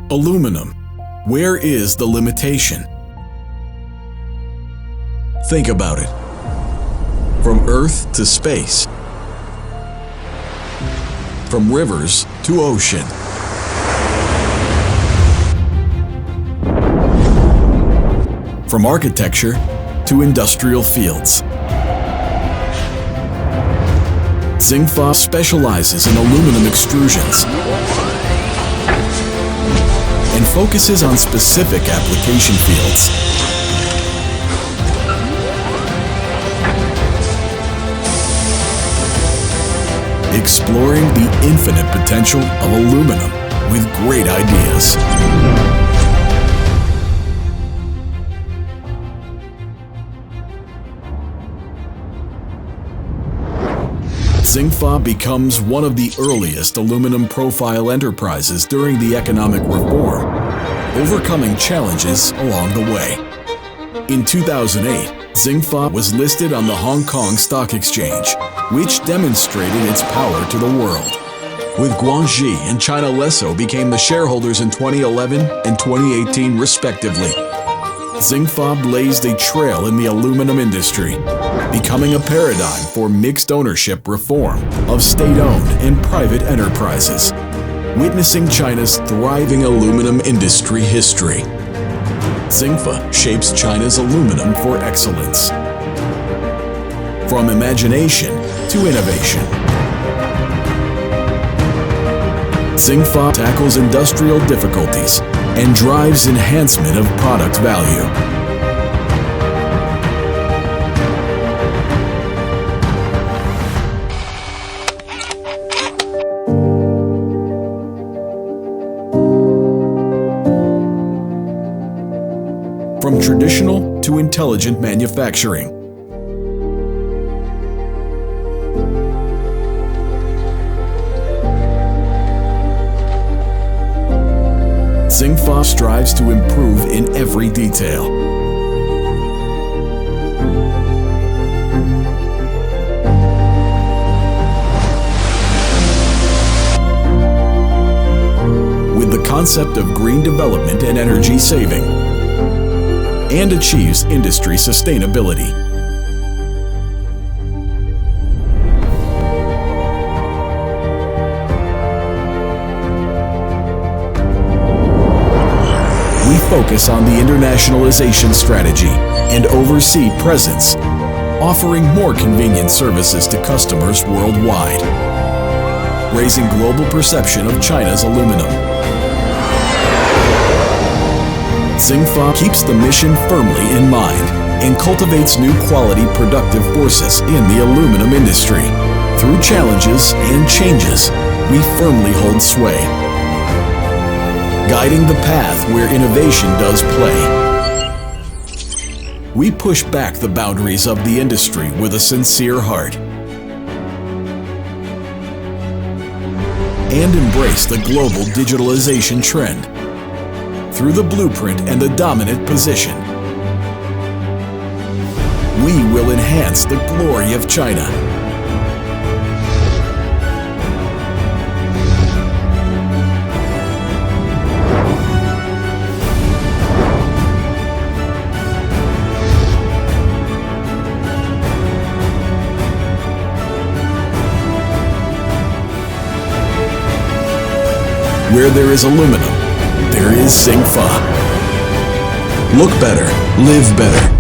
Aluminum. Where is the limitation? Think about it. From Earth to space. From rivers to ocean. From architecture to industrial fields. Xingfa specializes in aluminum extrusions and focuses on specific application fields. Exploring the infinite potential of aluminum with great ideas. Xingfa becomes one of the earliest aluminum profile enterprises during the economic reform, overcoming challenges along the way. In 2008, Xingfa was listed on the Hong Kong Stock Exchange, which demonstrated its power to the world. With Guangxi and China Lesso became the shareholders in 2011 and 2018 respectively. Xingfa blazed a trail in the aluminum industry, becoming a paradigm for mixed ownership reform of state-owned and private enterprises, witnessing China's thriving aluminum industry history. Xingfa shapes China's aluminum for excellence. From imagination to innovation. Xingfa tackles industrial difficulties and drives enhancement of product value. From traditional to intelligent manufacturing. Xingfa strives to improve in every detail. With the concept of green development and energy saving, and achieves industry sustainability. We focus on the internationalization strategy and overseas presence, offering more convenient services to customers worldwide, raising global perception of China's aluminum. Xingfa keeps the mission firmly in mind and cultivates new quality productive forces in the aluminum industry. Through challenges and changes, we firmly hold sway, guiding the path where innovation does play. We push back the boundaries of the industry with a sincere heart and embrace the global digitalization trend. Through the blueprint and the dominant position, we will enhance the glory of China. Where there is aluminum, there is Xingfa. Look better, live better.